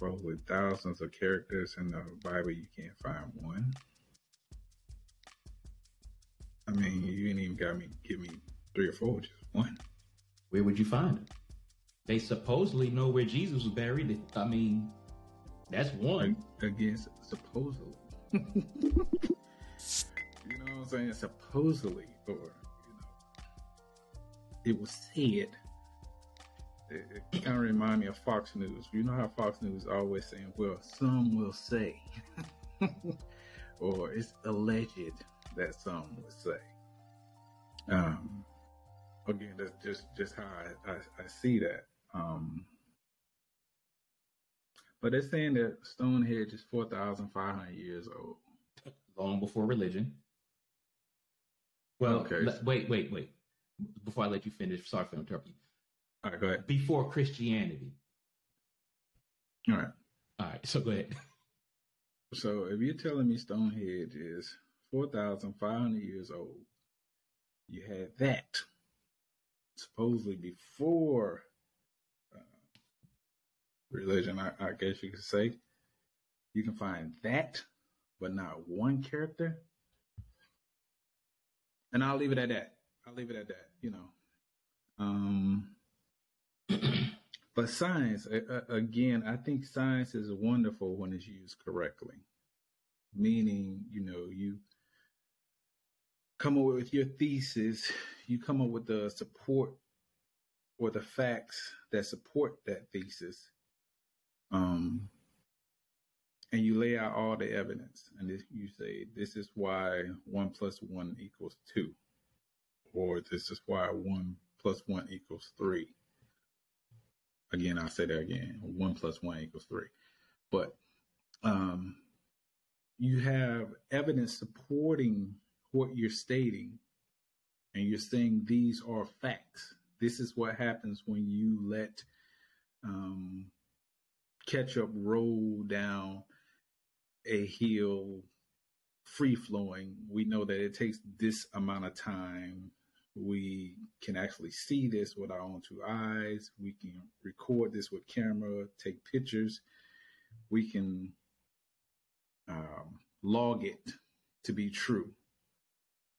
Bro, with thousands of characters in the Bible, you can't find one. I mean, you ain't even got me give me 3 or 4, just one. Where would you find it? They supposedly know where Jesus was buried. I mean, that's one. Again, supposedly. You know what I'm saying? Supposedly, or it was said. It kind of remind me of Fox News. You know how Fox News is always saying, "Well, some will say," or it's alleged that some would say. Again, that's just how I see that. But they're saying that Stonehenge is 4,500 years old. Long before religion. Well, okay. Wait. Before I let you finish, sorry for interrupting you. All right, go ahead. Before Christianity. All right, so go ahead. So if you're telling me Stonehenge is 4,500 years old, you had that supposedly before religion, I guess you could say. You can find that, but not one character. And I'll leave it at that. But science, again, I think science is wonderful when it's used correctly. Meaning, you come up with your thesis, you come up with the support or the facts that support that thesis, and you lay out all the evidence, and you say, this is why 1 + 1 = 2, or this is why 1 + 1 = 3. Again, I'll say that again, 1 + 1 = 3. But you have evidence supporting what you're stating, and you're saying these are facts. This is what happens when you let Ketchup roll down a hill free flowing. We know that it takes this amount of time. We can actually see this with our own 2 eyes. We can record this with camera, take pictures. We can log it to be true.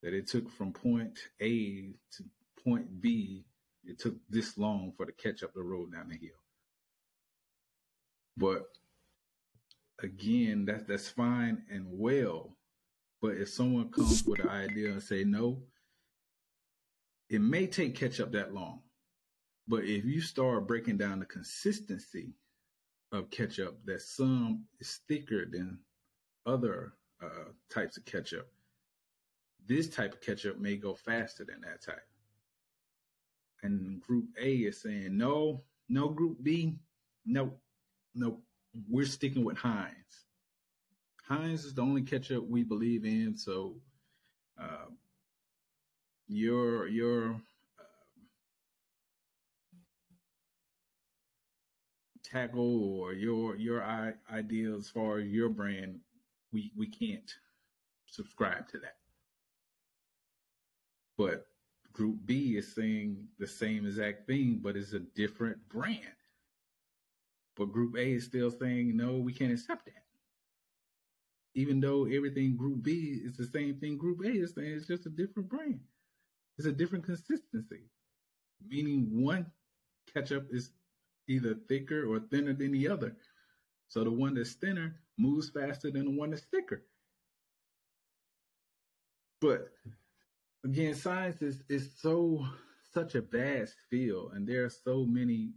That it took from point A to point B, it took this long for the Ketchup to roll down the hill. But again, that's fine and well. But if someone comes with an idea and say, no, it may take Ketchup that long. But if you start breaking down the consistency of Ketchup, that some is thicker than other types of ketchup, this type of ketchup may go faster than that type. And Group A is saying, no, Group B, no, we're sticking with Heinz. Heinz is the only ketchup we believe in. So your tackle or your idea as far as your brand, we can't subscribe to that. But Group B is saying the same exact thing, but it's a different brand. But Group A is still saying, no, we can't accept that. Even though everything Group B is the same thing Group A is saying, it's just a different brand. It's a different consistency. Meaning one ketchup is either thicker or thinner than the other. So the one that's thinner moves faster than the one that's thicker. But again, science is such a vast field, and there are so many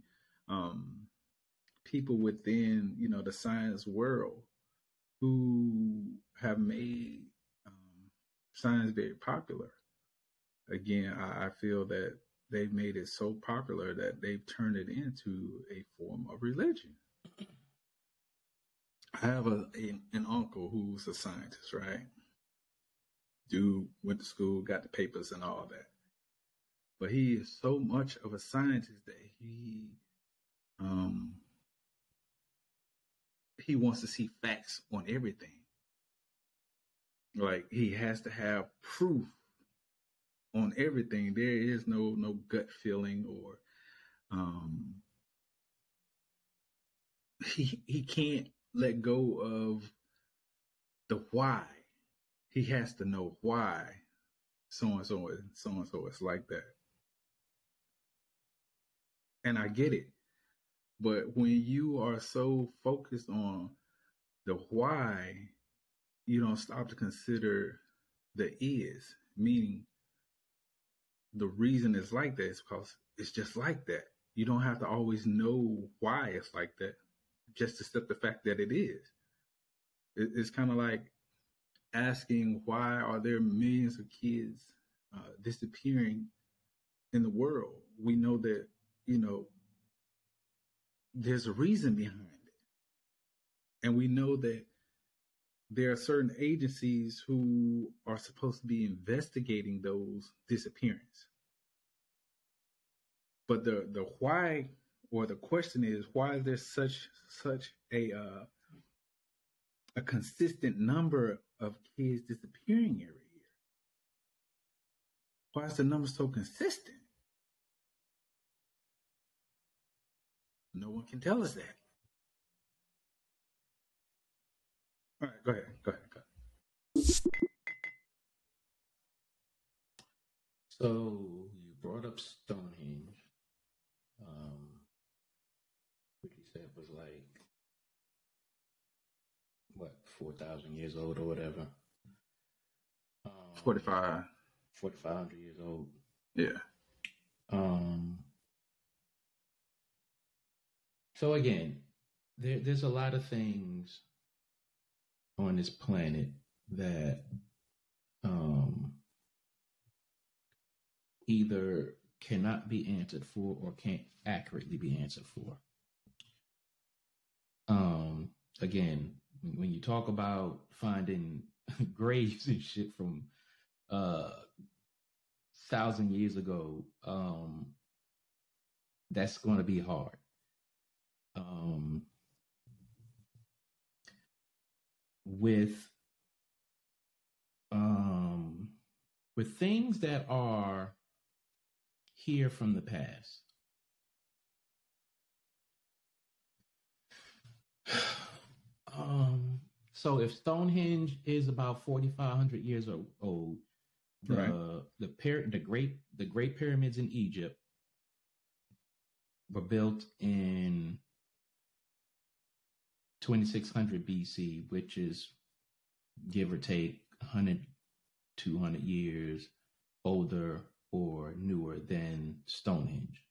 people within the science world who have made science very popular. Again, I feel that they've made it so popular that they've turned it into a form of religion. I have an uncle who's a scientist, right? Dude went to school, got the papers and all that. But he is so much of a scientist that he wants to see facts on everything. Like, he has to have proof on everything. There is no gut feeling or he can't let go of the why. He has to know why so and so is like that. And I get it. But when you are so focused on the why, you don't stop to consider the is, meaning the reason it's like that is because it's just like that. You don't have to always know why it's like that, just accept the fact that it is. It's kind of like asking why are there millions of kids disappearing in the world. We know that, there's a reason behind it. And we know that there are certain agencies who are supposed to be investigating those disappearances. But the why, or the question is, why is there such a consistent number of kids disappearing every year? Why is the number so consistent? No one can tell us that. All right, go ahead. So you brought up Stonehenge, which you said was like, what, 4,000 years old or whatever? 4,500 years old. Yeah. So again, there's a lot of things on this planet that either cannot be answered for or can't accurately be answered for. Again, when you talk about finding graves and shit from 1,000 years ago, that's going to be hard. With things that are here from the past, so if Stonehenge is about 4,500 years old, the Great Pyramids in Egypt were built in 2600 BC, which is give or take 100, 200 years older or newer than Stonehenge.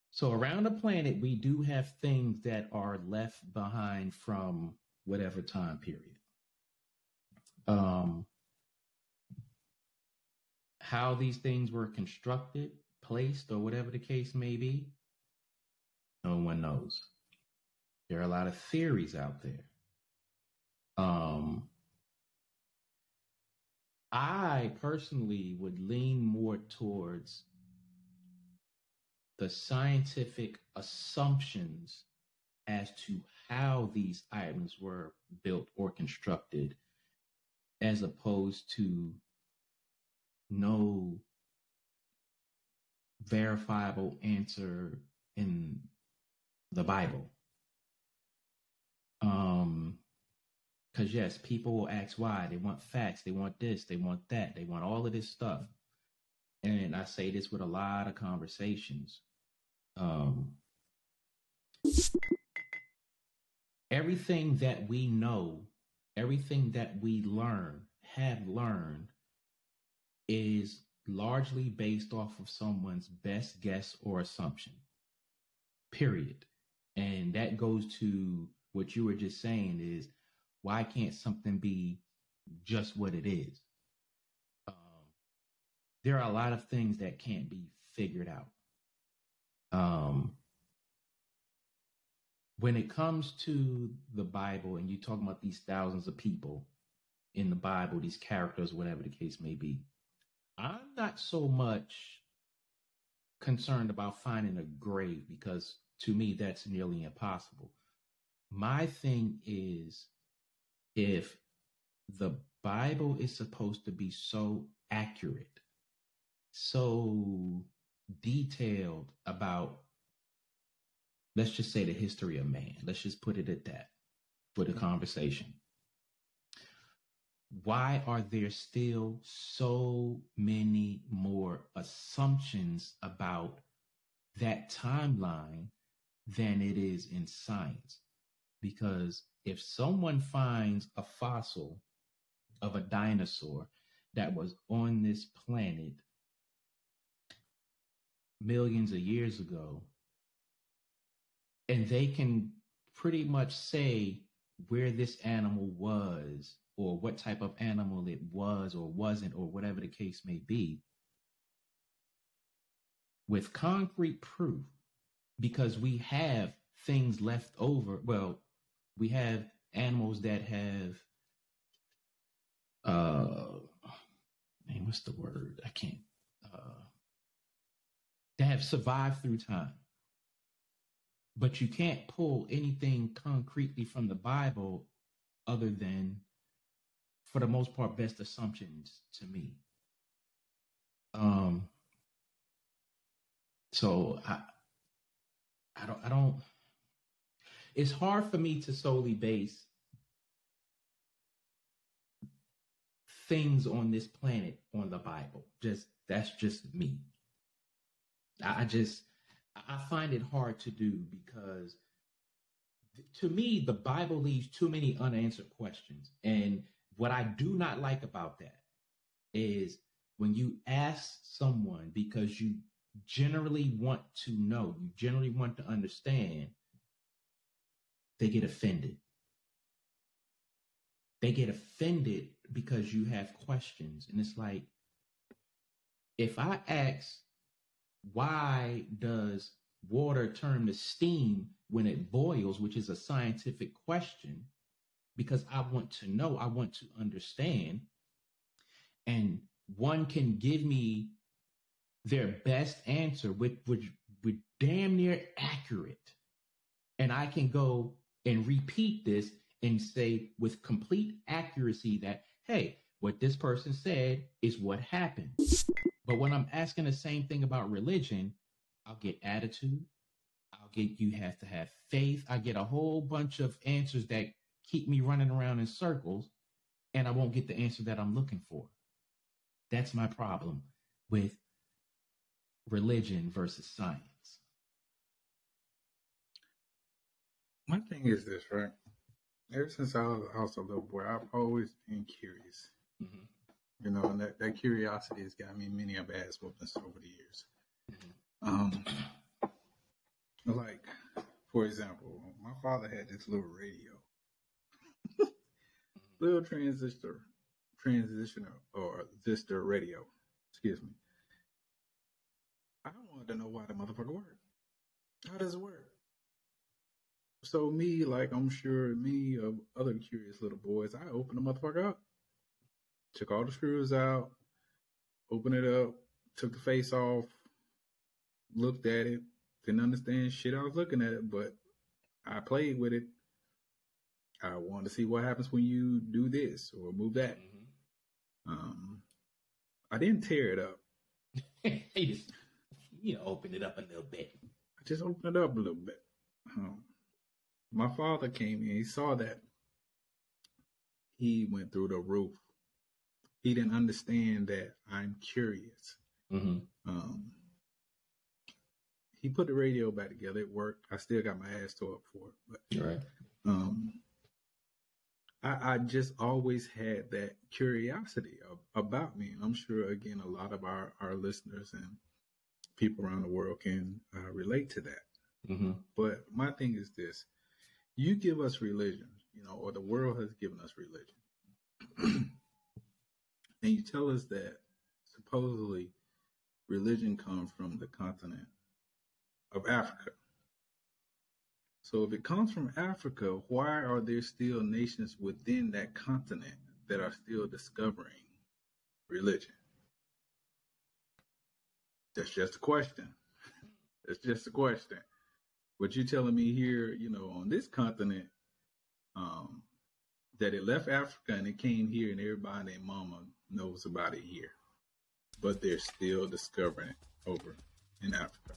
So around the planet, we do have things that are left behind from whatever time period. How these things were constructed, placed, or whatever the case may be, no one knows. There are a lot of theories out there. I personally would lean more towards the scientific assumptions as to how these items were built or constructed, as opposed to no verifiable answer in the Bible. Because yes, people will ask why. They want facts. They want this. They want that. They want all of this stuff. And I say this with a lot of conversations. Everything that we know, everything that we have learned, is largely based off of someone's best guess or assumption. Period. And that goes to what you were just saying is, why can't something be just what it is? There are a lot of things that can't be figured out. When it comes to the Bible, and you talk about these thousands of people in the Bible, these characters, whatever the case may be, I'm not so much concerned about finding a grave, because to me, that's nearly impossible. My thing is, if the Bible is supposed to be so accurate, so detailed about let's just say the history of man. Let's just put it at that for the conversation. Why are there still so many more assumptions about that timeline than it is in science? Because if someone finds a fossil of a dinosaur that was on this planet millions of years ago, and they can pretty much say where this animal was or what type of animal it was or wasn't or whatever the case may be, with concrete proof, because we have things left over. Well, we have animals that have, what's the word? I can't, that have survived through time. But you can't pull anything concretely from the Bible other than, for the most part, best assumptions to me. So I don't, it's hard for me to solely base things on this planet on the Bible. That's just me. I find it hard to do because to me, the Bible leaves too many unanswered questions. And what I do not like about that is when you ask someone because you generally want to know, you generally want to understand, they get offended. They get offended because you have questions. And it's like, if I ask, why does water turn to steam when it boils, which is a scientific question, because I want to know, I want to understand, and one can give me their best answer, which damn near accurate, and I can go and repeat this and say with complete accuracy that, hey, what this person said is what happened. But when I'm asking the same thing about religion, I'll get attitude. I'll get, you have to have faith. I get a whole bunch of answers that keep me running around in circles, and I won't get the answer that I'm looking for. That's my problem with religion versus science. My thing is this, right? Ever since I was a little boy, I've always been curious. Mm-hmm. You know, and that curiosity has got me many a ass whoopings over the years. Like, for example, my father had this little radio, little transistor or resistor radio. Excuse me. I wanted to know why the motherfucker worked. How does it work? So me, like I'm sure me of other curious little boys, I opened the motherfucker up. Took all the screws out, opened it up, took the face off, looked at it, didn't understand shit I was looking at, but I played with it. I wanted to see what happens when you do this or move that. Mm-hmm. I didn't tear it up. You opened it up a little bit. I just opened it up a little bit. My father came in, he saw that. He went through the roof. He didn't understand that I'm curious. Mm-hmm. He put the radio back together. It worked. I still got my ass tore up for it. But, right. I just always had that curiosity about me. And I'm sure, again, a lot of our listeners and people around the world can relate to that. Mm-hmm. But my thing is this. You give us religion, you know, or the world has given us religion. And you tell us that supposedly religion comes from the continent of Africa. So if it comes from Africa, why are there still nations within that continent that are still discovering religion? That's just a question. That's just a question. What you're telling me here, you know, on this continent, that it left Africa and it came here and everybody and their mama knows about it here. But they're still discovering it over in Africa.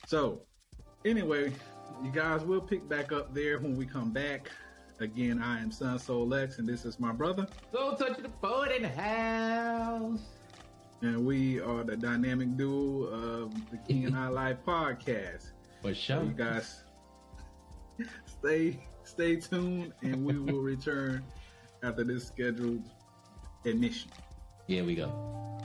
So Anyway, you guys, will pick back up there when we come back. Again, I am Son Sou X, and this is my brother. Go touch the phone in the house. And we are the dynamic duo of the King and I Live podcast. For sure. So you guys stay tuned, and we will return after this scheduled admission. Here we go.